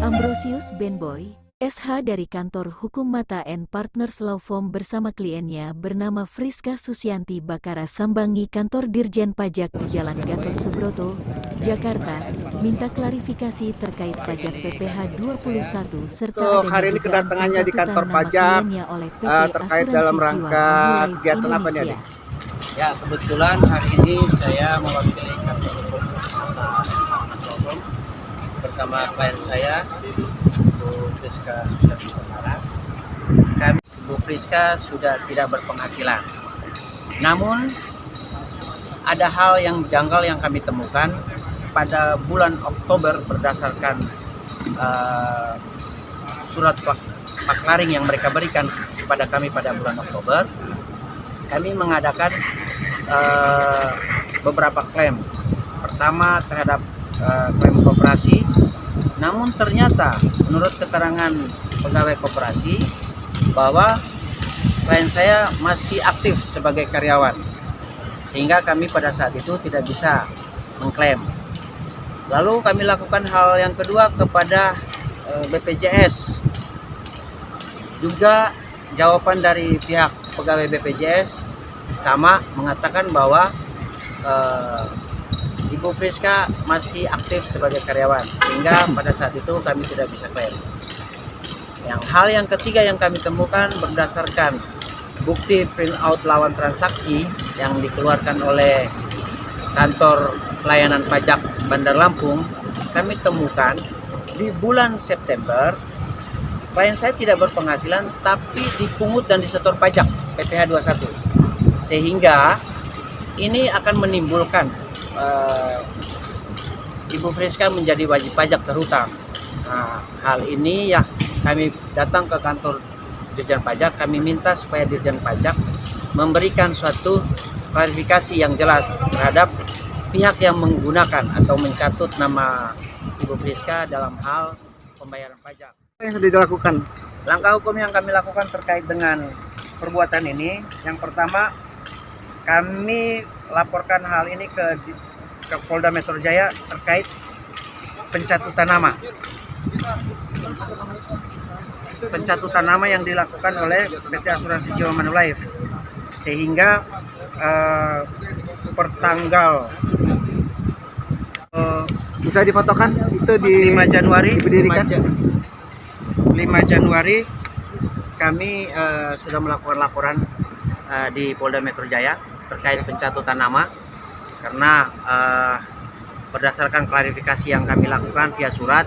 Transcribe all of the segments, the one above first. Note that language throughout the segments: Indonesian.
Ambrosius Benboy, SH dari Kantor Hukum Mata and Partners Law Firm bersama kliennya bernama Friska Susianti Bakara sambangi kantor Dirjen Pajak di Jalan Gatot Subroto, Jakarta, minta klarifikasi terkait pajak PPh 21 serta adanya hari ini dugaan kedatangannya di kantor nama pajak kliennya oleh PT terkait Asuransi dalam Jiwa rangka Manulife kegiatan apa nih, Indonesia. Adik? Ya, kebetulan hari ini saya mewakili kantor hukum bersama klien saya, Bu Friska Susianti Bakara. Bu Friska sudah tidak berpenghasilan. Namun ada hal yang janggal yang kami temukan pada bulan Oktober berdasarkan surat paklaring yang mereka berikan kepada kami pada bulan Oktober. Kami mengadakan beberapa klaim. Pertama terhadap klaim koperasi, namun ternyata menurut keterangan pegawai koperasi bahwa klien saya masih aktif sebagai karyawan, sehingga kami pada saat itu tidak bisa mengklaim. Lalu kami lakukan hal yang kedua kepada BPJS. Juga jawaban dari pihak pegawai BPJS sama, mengatakan bahwa Ibu Friska masih aktif sebagai karyawan, sehingga pada saat itu kami tidak bisa klaim. Hal yang ketiga yang kami temukan berdasarkan bukti printout lawan transaksi yang dikeluarkan oleh kantor pelayanan pajak Bandar Lampung, kami temukan di bulan September klien saya tidak berpenghasilan tapi dipungut dan disetor pajak PPh 21, sehingga ini akan menimbulkan Ibu Friska menjadi wajib pajak terhutang. Nah, hal ini ya kami datang ke kantor Dirjen Pajak, kami minta supaya Dirjen Pajak memberikan suatu klarifikasi yang jelas terhadap pihak yang menggunakan atau mencatut nama Ibu Friska dalam hal pembayaran pajak. Apa yang sudah dilakukan? Langkah hukum yang kami lakukan terkait dengan perbuatan ini, yang pertama kami laporkan hal ini ke Polda Metro Jaya terkait pencatutan nama. Pencatutan nama yang dilakukan oleh PT Asuransi Jiwa Manulife, sehingga pertanggal Bisa difotokan itu di 5 Januari diberdirikan? 5 Januari kami sudah melakukan laporan di Polda Metro Jaya terkait pencatutan nama, karena berdasarkan klarifikasi yang kami lakukan via surat,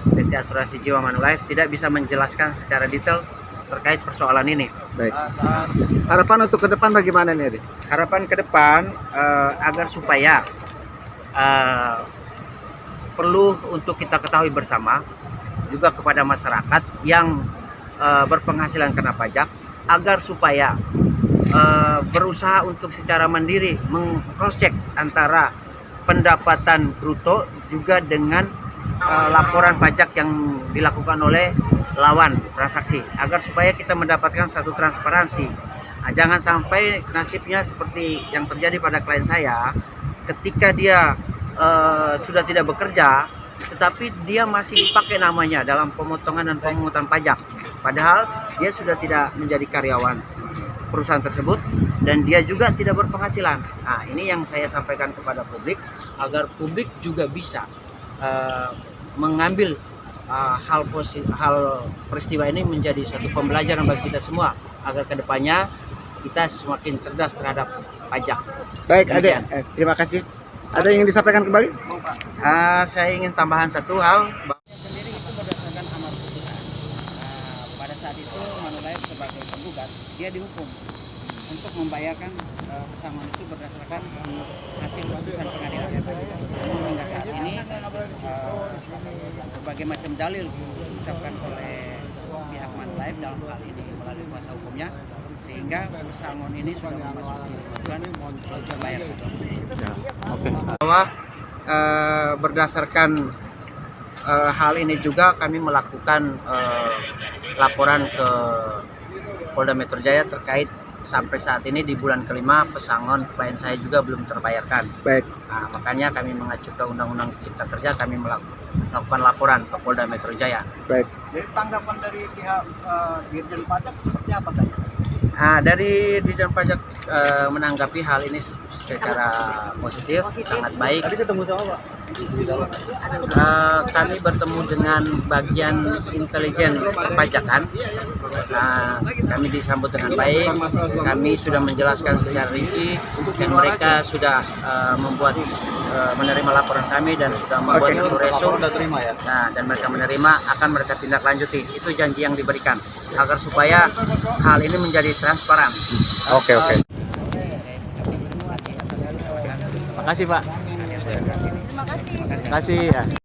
PT Asuransi Jiwa Manulife tidak bisa menjelaskan secara detail terkait persoalan ini. Baik. Harapan untuk ke depan bagaimana nih, Adik? Harapan ke depan agar supaya perlu untuk kita ketahui bersama juga kepada masyarakat yang berpenghasilan kena pajak, agar supaya berusaha untuk secara mandiri meng-cross-check antara pendapatan bruto juga dengan laporan pajak yang dilakukan oleh lawan transaksi, agar supaya kita mendapatkan satu transparansi. Nah, jangan sampai nasibnya seperti yang terjadi pada klien saya, ketika dia sudah tidak bekerja tetapi dia masih dipakai namanya dalam pemotongan dan pemungutan pajak, padahal dia sudah tidak menjadi karyawan perusahaan tersebut dan dia juga tidak berpenghasilan. Nah, ini yang saya sampaikan kepada publik, agar publik juga bisa mengambil hal peristiwa ini menjadi suatu pembelajaran bagi kita semua, agar kedepannya kita semakin cerdas terhadap pajak. Baik, Adik. Terima kasih. Ada yang disampaikan kembali? Saya ingin tambahan satu hal. Sendiri itu berdasarkan amar putusan. Pada saat itu Manulife sebagai penggugat dia dihukum untuk membayarkan pesangon itu berdasarkan hasil putusan pengadilan. Namun hingga saat ini berbagai macam dalil diucapkan oleh pihak Manulife dalam hal ini melalui kuasa hukumnya, sehingga pesangon ini sudah memasuki bulan bayar. Oke. Bahwa berdasarkan hal ini juga kami melakukan laporan ke Polda Metro Jaya terkait sampai saat ini di bulan kelima pesangon klien saya juga belum terbayarkan. Baik. Nah, makanya kami mengacu ke Undang-Undang Cipta Kerja, kami melakukan laporan ke Polda Metro Jaya. Baik. Dari tanggapan dari pihak Dirjen Pajak seperti apa tadi? Nah, dari Dirjen Pajak menanggapi hal ini secara positif, sangat baik. Tadi ketemu sama Pak? Kami bertemu dengan bagian intelijen perpajakan. Kami disambut dengan baik. Kami sudah menjelaskan secara rinci dan mereka sudah menerima laporan kami dan sudah membuat satu resum. Nah, dan mereka menerima, akan mereka tindak lanjuti. Itu janji yang diberikan agar supaya hal ini menjadi transparan. Oke. Makasih Pak. Terima kasih. Makasih ya.